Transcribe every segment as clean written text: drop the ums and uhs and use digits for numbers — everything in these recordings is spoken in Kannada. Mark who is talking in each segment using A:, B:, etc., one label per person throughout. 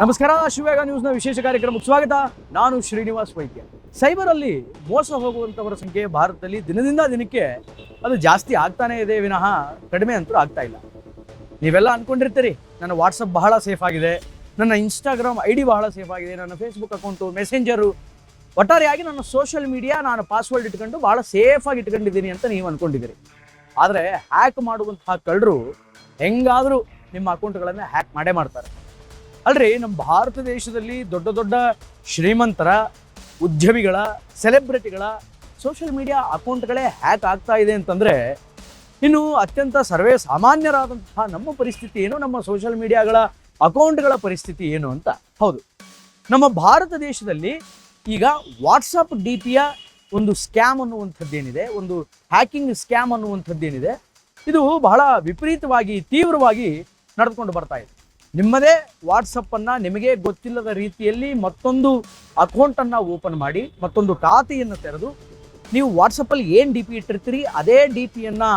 A: ನಮಸ್ಕಾರ, ಶಿವವೇಗ ನ್ಯೂಸ್ನ ವಿಶೇಷ ಕಾರ್ಯಕ್ರಮಕ್ಕೆ ಸ್ವಾಗತ. ನಾನು ಶ್ರೀನಿವಾಸ್ ವೈದ್ಯ. ಸೈಬರಲ್ಲಿ ಮೋಸ ಹೋಗುವಂಥವರ ಸಂಖ್ಯೆ ಭಾರತದಲ್ಲಿ ದಿನದಿಂದ ದಿನಕ್ಕೆ ಅದು ಜಾಸ್ತಿ ಆಗ್ತಾನೇ ಇದೆ ವಿನಃ ಕಡಿಮೆ ಅಂತೂ ಆಗ್ತಾ ಇಲ್ಲ. ನೀವೆಲ್ಲ ಅಂದ್ಕೊಂಡಿರ್ತೀರಿ ನನ್ನ ವಾಟ್ಸಪ್ ಬಹಳ ಸೇಫ್ ಆಗಿದೆ, ನನ್ನ ಇನ್ಸ್ಟಾಗ್ರಾಮ್ ID ಬಹಳ ಸೇಫ್ ಆಗಿದೆ, ನನ್ನ ಫೇಸ್ಬುಕ್ ಅಕೌಂಟು, ಮೆಸೆಂಜರು, ಒಟ್ಟಾರೆಯಾಗಿ ನನ್ನ ಸೋಷಿಯಲ್ ಮೀಡಿಯಾ ನಾನು ಪಾಸ್ವರ್ಡ್ ಇಟ್ಕೊಂಡು ಭಾಳ ಸೇಫಾಗಿ ಇಟ್ಕೊಂಡಿದ್ದೀನಿ ಅಂತ ನೀವು ಅಂದ್ಕೊಂಡಿದ್ದೀರಿ. ಆದರೆ ಹ್ಯಾಕ್ ಮಾಡುವಂತಹ ಕಳ್ಳರು ಹೆಂಗಾದರೂ ನಿಮ್ಮ ಅಕೌಂಟ್ಗಳನ್ನು ಹ್ಯಾಕ್ ಮಾಡೇ ಮಾಡ್ತಾರೆ. ಅಲ್ರಿ, ನಮ್ಮ ಭಾರತ ದೇಶದಲ್ಲಿ ದೊಡ್ಡ ದೊಡ್ಡ ಶ್ರೀಮಂತರ, ಉದ್ಯಮಿಗಳ, ಸೆಲೆಬ್ರಿಟಿಗಳ ಸೋಷಿಯಲ್ ಮೀಡಿಯಾ ಅಕೌಂಟ್ಗಳೇ ಹ್ಯಾಕ್ ಆಗ್ತಾ ಇದೆ ಅಂತಂದರೆ ಇನ್ನು ಅತ್ಯಂತ ಸರ್ವೇ ಸಾಮಾನ್ಯರಾದಂತಹ ನಮ್ಮ ಪರಿಸ್ಥಿತಿ ಏನು, ನಮ್ಮ ಸೋಷಿಯಲ್ ಮೀಡಿಯಾಗಳ ಅಕೌಂಟ್ಗಳ ಪರಿಸ್ಥಿತಿ ಏನು ಅಂತ. ಹೌದು, ನಮ್ಮ ಭಾರತ ದೇಶದಲ್ಲಿ ಈಗ ವಾಟ್ಸಪ್ DPಯ ಒಂದು ಸ್ಕ್ಯಾಮ್ ಅನ್ನುವಂಥದ್ದೇನಿದೆ, ಒಂದು ಹ್ಯಾಕಿಂಗ್ ಸ್ಕ್ಯಾಮ್ ಅನ್ನುವಂಥದ್ದೇನಿದೆ, ಇದು ಬಹಳ ವಿಪರೀತವಾಗಿ ತೀವ್ರವಾಗಿ ನಡೆದುಕೊಂಡು ಬರ್ತಾ ಇದೆ. ನಿಮ್ಮದೇ ವಾಟ್ಸಪ್ಪನ್ನು ನಿಮಗೆ ಗೊತ್ತಿಲ್ಲದ ರೀತಿಯಲ್ಲಿ ಮತ್ತೊಂದು ಅಕೌಂಟನ್ನು ಓಪನ್ ಮಾಡಿ, ಮತ್ತೊಂದು ಖಾತೆಯನ್ನು ತೆರೆದು, ನೀವು ವಾಟ್ಸಪ್ಪಲ್ಲಿ ಏನು DP ಇಟ್ಟಿರ್ತೀರಿ ಅದೇ DPಯನ್ನು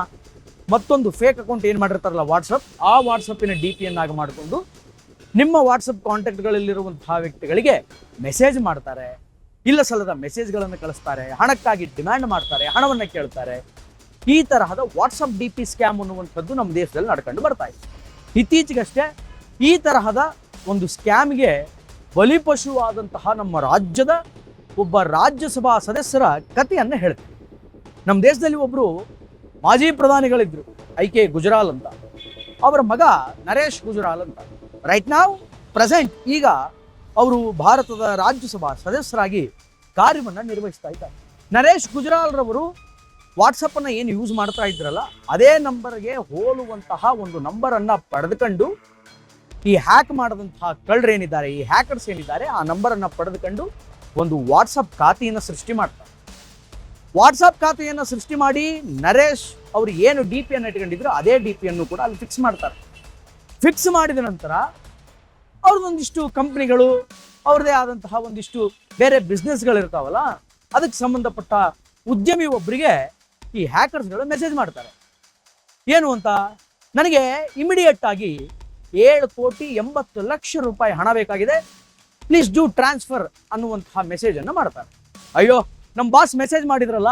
A: ಮತ್ತೊಂದು ಫೇಕ್ ಅಕೌಂಟ್ ಏನು ಮಾಡಿರ್ತಾರಲ್ಲ ವಾಟ್ಸಪ್, ಆ ವಾಟ್ಸಪ್ಪಿನ DPಯನ್ನಾಗಿ ಮಾಡಿಕೊಂಡು ನಿಮ್ಮ ವಾಟ್ಸಪ್ ಕಾಂಟ್ಯಾಕ್ಟ್ಗಳಲ್ಲಿರುವಂತಹ ವ್ಯಕ್ತಿಗಳಿಗೆ ಮೆಸೇಜ್ ಮಾಡ್ತಾರೆ, ಇಲ್ಲ ಸಲ್ಲದ ಮೆಸೇಜ್ಗಳನ್ನು ಕಳಿಸ್ತಾರೆ, ಹಣಕ್ಕಾಗಿ ಡಿಮ್ಯಾಂಡ್ ಮಾಡ್ತಾರೆ, ಹಣವನ್ನು ಕೇಳ್ತಾರೆ. ಈ ತರಹದ ವಾಟ್ಸಪ್ DP ಸ್ಕ್ಯಾಮ್ ಅನ್ನುವಂಥದ್ದು ನಮ್ಮ ದೇಶದಲ್ಲಿ ನಡ್ಕೊಂಡು ಬರ್ತಾ ಇದೆ. ಇತ್ತೀಚೆಗಷ್ಟೇ ಈ ತರಹದ ಒಂದು ಸ್ಕ್ಯಾಮ್ಗೆ ಬಲಿಪಶುವಾದಂತಹ ನಮ್ಮ ರಾಜ್ಯದ ಒಬ್ಬ ರಾಜ್ಯಸಭಾ ಸದಸ್ಯರ ಕಥೆಯನ್ನು ಹೇಳ್ತೀವಿ. ನಮ್ಮ ದೇಶದಲ್ಲಿ ಒಬ್ಬರು ಮಾಜಿ ಪ್ರಧಾನಿಗಳಿದ್ರು, IK ಗುಜರಾಲ್ ಅಂತ. ಅವರ ಮಗ ನರೇಶ್ ಗುಜರಾಲ್ ಅಂತ ರೈಟ್ ನಾವು ಪ್ರೆಸೆಂಟ್ ಈಗ ಅವರು ಭಾರತದ ರಾಜ್ಯಸಭಾ ಸದಸ್ಯರಾಗಿ ಕಾರ್ಯವನ್ನು ನಿರ್ವಹಿಸ್ತಾ ಇದ್ದಾರೆ. ನರೇಶ್ ಗುಜರಾಲ್ ರವರು ವಾಟ್ಸಪ್ಪನ್ನು ಏನು ಯೂಸ್ ಮಾಡ್ತಾ ಇದ್ರಲ್ಲ ಅದೇ ನಂಬರ್ಗೆ ಹೋಲುವಂತಹ ಒಂದು ನಂಬರನ್ನು ಪಡೆದುಕೊಂಡು ಈ ಹ್ಯಾಕ್ ಮಾಡಿದಂತಹ ಕಳ್ಳರೇನಿದ್ದಾರೆ, ಈ ಹ್ಯಾಕರ್ಸ್ ಏನಿದ್ದಾರೆ, ಆ ನಂಬರನ್ನು ಪಡೆದುಕೊಂಡು ಒಂದು ವಾಟ್ಸಪ್ ಖಾತೆಯನ್ನು ಸೃಷ್ಟಿ ಮಾಡ್ತಾರೆ. ವಾಟ್ಸಪ್ ಖಾತೆಯನ್ನು ಸೃಷ್ಟಿ ಮಾಡಿ ನರೇಶ್ ಅವರು ಏನು DPಯನ್ನು ಇಟ್ಕೊಂಡಿದ್ರು ಅದೇ DPಯನ್ನು ಕೂಡ ಅಲ್ಲಿ ಫಿಕ್ಸ್ ಮಾಡ್ತಾರೆ. ಫಿಕ್ಸ್ ಮಾಡಿದ ನಂತರ ಅವ್ರದ್ದೊಂದಿಷ್ಟು ಕಂಪ್ನಿಗಳು, ಅವ್ರದ್ದೇ ಆದಂತಹ ಒಂದಿಷ್ಟು ಬೇರೆ ಬಿಸ್ನೆಸ್ಗಳಿರ್ತಾವಲ್ಲ, ಅದಕ್ಕೆ ಸಂಬಂಧಪಟ್ಟ ಉದ್ಯಮಿ ಒಬ್ಬರಿಗೆ ಈ ಹ್ಯಾಕರ್ಸ್ಗಳು ಮೆಸೇಜ್ ಮಾಡ್ತಾರೆ. ಏನು ಅಂತ, ನನಗೆ ಇಮಿಡಿಯೇಟ್ ಆಗಿ 7,80,00,000 ಹಣ ಬೇಕಾಗಿದೆ, ಪ್ಲೀಸ್ ಡೂ ಟ್ರಾನ್ಸ್ಫರ್ ಅನ್ನುವಂತಹ ಮೆಸೇಜನ್ನು ಮಾಡ್ತಾರೆ. ಅಯ್ಯೋ, ನಮ್ಮ ಬಾಸ್ ಮೆಸೇಜ್ ಮಾಡಿದ್ರಲ್ಲ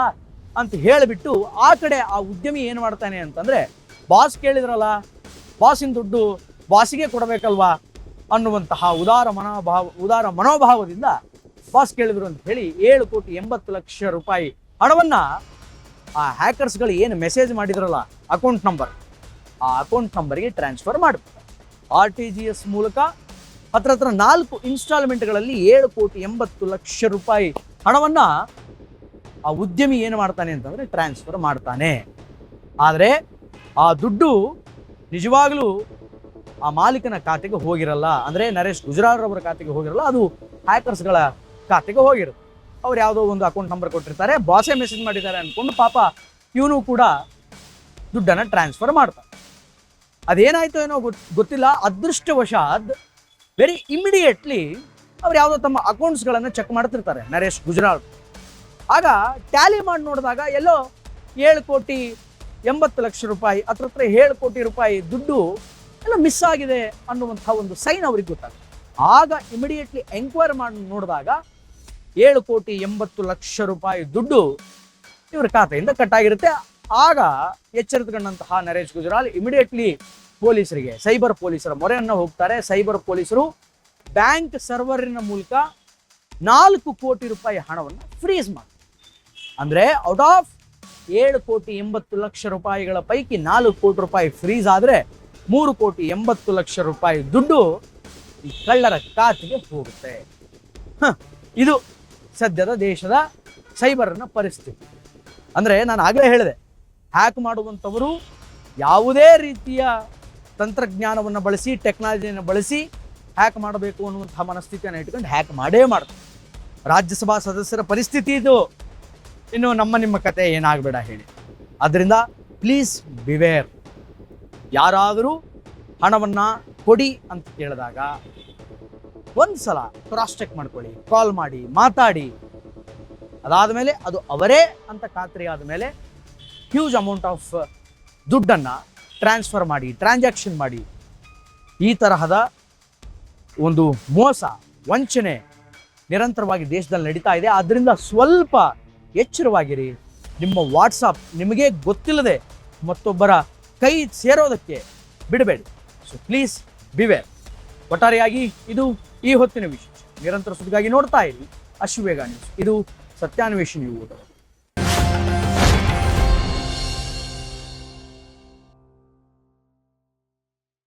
A: ಅಂತ ಹೇಳಿಬಿಟ್ಟು ಆ ಕಡೆ ಆ ಉದ್ಯಮಿ ಏನು ಮಾಡ್ತಾನೆ ಅಂತಂದರೆ, ಬಾಸ್ ಕೇಳಿದ್ರಲ್ಲ, ಬಾಸಿನ ದುಡ್ಡು ಬಾಸಿಗೆ ಕೊಡಬೇಕಲ್ವಾ ಅನ್ನುವಂತಹ ಉದಾರ ಮನೋಭಾವದಿಂದ ಬಾಸ್ ಕೇಳಿದ್ರು ಅಂತ ಹೇಳಿ 7,80,00,000 ಹಣವನ್ನು ಆ ಹ್ಯಾಕರ್ಸ್ಗಳು ಏನು ಮೆಸೇಜ್ ಮಾಡಿದ್ರಲ್ಲ ಅಕೌಂಟ್ ನಂಬರ್, ಆ ಅಕೌಂಟ್ ನಂಬರ್ಗೆ ಟ್ರಾನ್ಸ್ಫರ್ ಮಾಡ್ತಾರೆ. RTGS ಮೂಲಕ ಹತ್ರ 4 ಇನ್ಸ್ಟಾಲ್ಮೆಂಟ್ಗಳಲ್ಲಿ 7,80,00,000 ಹಣವನ್ನು ಆ ಉದ್ಯಮಿ ಏನು ಮಾಡ್ತಾನೆ ಅಂತಂದರೆ ಟ್ರಾನ್ಸ್ಫರ್ ಮಾಡ್ತಾನೆ. ಆದರೆ ಆ ದುಡ್ಡು ನಿಜವಾಗ್ಲೂ ಆ ಮಾಲೀಕನ ಖಾತೆಗೆ ಹೋಗಿರಲ್ಲ, ಅಂದರೆ ನರೇಶ್ ಗುಜರಾಲ್ ರವರ ಖಾತೆಗೆ ಹೋಗಿರಲ್ಲ, ಅದು ಹ್ಯಾಕರ್ಸ್ಗಳ ಖಾತೆಗೆ ಹೋಗಿರುತ್ತೆ. ಅವ್ರು ಯಾವುದೋ ಒಂದು ಅಕೌಂಟ್ ನಂಬರ್ ಕೊಟ್ಟಿರ್ತಾರೆ, ಬಾಸೇ ಮೆಸೇಜ್ ಮಾಡಿದ್ದಾರೆ ಅಂದ್ಕೊಂಡು ಪಾಪ ಇವನು ಕೂಡ ದುಡ್ಡನ್ನು ಟ್ರಾನ್ಸ್ಫರ್ ಮಾಡ್ತಾರೆ. ಅದೇನಾಯ್ತು ಏನೋ ಗೊತ್ತಿಲ್ಲ, ಅದೃಷ್ಟವಶಾತ್ ವೆರಿ ಇಮಿಡಿಯೇಟ್ಲಿ ಅವ್ರು ಯಾವುದೋ ತಮ್ಮ ಅಕೌಂಟ್ಸ್ಗಳನ್ನು ಚೆಕ್ ಮಾಡ್ತಿರ್ತಾರೆ ನರೇಶ್ ಗುಜರಾಲ್. ಆಗ ಟ್ಯಾಲಿ ಮಾಡಿ ನೋಡಿದಾಗ ಎಲ್ಲೋ 7,80,00,000 ಹತ್ರ 7 ಕೋಟಿ ರೂಪಾಯಿ ದುಡ್ಡು ಎಲ್ಲ ಮಿಸ್ ಆಗಿದೆ ಅನ್ನುವಂಥ ಒಂದು ಸೈನ್ ಅವ್ರಿಗೆ ಗೊತ್ತಾಗುತ್ತೆ. ಆಗ ಇಮಿಡಿಯೇಟ್ಲಿ ಎಂಕ್ವೈರಿ ಮಾಡಿ ನೋಡಿದಾಗ 7,80,00,000 ದುಡ್ಡು ಇವ್ರ ಖಾತೆಯಿಂದ ಕಟ್ಟಾಗಿರುತ್ತೆ. ಆಗ ಎಚ್ಚರಿತಗೊಂಡಂತಹ ನರೇಶ್ ಗುಜರಾಲ್ ಇಮಿಡಿಯೇಟ್ಲಿ ಪೊಲೀಸರಿಗೆ, ಸೈಬರ್ ಪೊಲೀಸರ ಮೊರೆಯನ್ನು ಹೋಗ್ತಾರೆ. ಸೈಬರ್ ಪೊಲೀಸರು ಬ್ಯಾಂಕ್ ಸರ್ವರಿನ ಮೂಲಕ 4 ಕೋಟಿ ರೂಪಾಯಿ ಹಣವನ್ನು ಫ್ರೀಸ್ ಮಾಡ್ತಾರೆ. ಅಂದರೆ ಔಟ್ ಆಫ್ 7,80,00,000 ಪೈಕಿ 4 ಕೋಟಿ ರೂಪಾಯಿ ಫ್ರೀಸ್ ಆದರೆ 3,80,00,000 ದುಡ್ಡು ಈ ಕಳ್ಳರ ಖಾತೆಗೆ ಹೋಗುತ್ತೆ. ಇದು ಸದ್ಯದ ದೇಶದ ಸೈಬರ್ನ ಪರಿಸ್ಥಿತಿ. ಅಂದರೆ ನಾನು ಆಗಲೇ ಹೇಳಿದೆ, ಹ್ಯಾಕ್ ಮಾಡುವಂಥವರು ಯಾವುದೇ ರೀತಿಯ ತಂತ್ರಜ್ಞಾನವನ್ನು ಬಳಸಿ, ಟೆಕ್ನಾಲಜಿಯನ್ನು ಬಳಸಿ ಹ್ಯಾಕ್ ಮಾಡಬೇಕು ಅನ್ನುವಂಥ ಮನಸ್ಥಿತಿಯನ್ನು ಇಟ್ಕೊಂಡು ಹ್ಯಾಕ್ ಮಾಡೇ ಮಾಡ್ತಾರೆ. ರಾಜ್ಯಸಭಾ ಸದಸ್ಯರ ಪರಿಸ್ಥಿತಿ ಇದು. ಇನ್ನು ನಿಮ್ಮ ಕತೆ ಏನಾಗಬೇಡ ಹೇಳಿ. ಆದ್ದರಿಂದ ಪ್ಲೀಸ್ ಬಿವೇರ್. ಯಾರಾದರೂ ಹಣವನ್ನು ಕೊಡಿ ಅಂತ ಕೇಳಿದಾಗ ಒಂದು ಸಲ ಕ್ರಾಸ್ ಚೆಕ್ ಮಾಡ್ಕೊಳ್ಳಿ, ಕಾಲ್ ಮಾಡಿ, ಮಾತಾಡಿ. ಅದಾದ ಮೇಲೆ ಅದು ಅವರೇ ಅಂತ ಖಾತ್ರಿ ಆದ ಮೇಲೆ ಹ್ಯೂಜ್ ಅಮೌಂಟ್ ಆಫ್ ದುಡ್ಡನ್ನು ಟ್ರಾನ್ಸ್ಫರ್ ಮಾಡಿ, ಟ್ರಾನ್ಸಾಕ್ಷನ್ ಮಾಡಿ. ಈ ತರಹದ ಒಂದು ಮೋಸ ವಂಚನೆ ನಿರಂತರವಾಗಿ ದೇಶದಲ್ಲಿ ನಡೀತಾ ಇದೆ. ಆದ್ದರಿಂದ ಸ್ವಲ್ಪ ಎಚ್ಚರವಾಗಿರಿ. ನಿಮ್ಮ ವಾಟ್ಸಪ್ ನಿಮಗೆ ಗೊತ್ತಿಲ್ಲದೆ ಮತ್ತೊಬ್ಬರ ಕೈ ಸೇರೋದಕ್ಕೆ ಬಿಡಬೇಡಿ. So please beware. ಒಟ್ಟಾರೆಯಾಗಿ ಇದು ಈ ಹೊತ್ತಿನ ವಿಶೇಷ. ನಿರಂತರ ಸುದ್ದಿಗಾಗಿ ನೋಡ್ತಾ ಇರಿ ಅಶ್ವವೇಗ ನ್ಯೂಸ್. ಇದು ಸತ್ಯಾನ್ವೇಷಣೆ.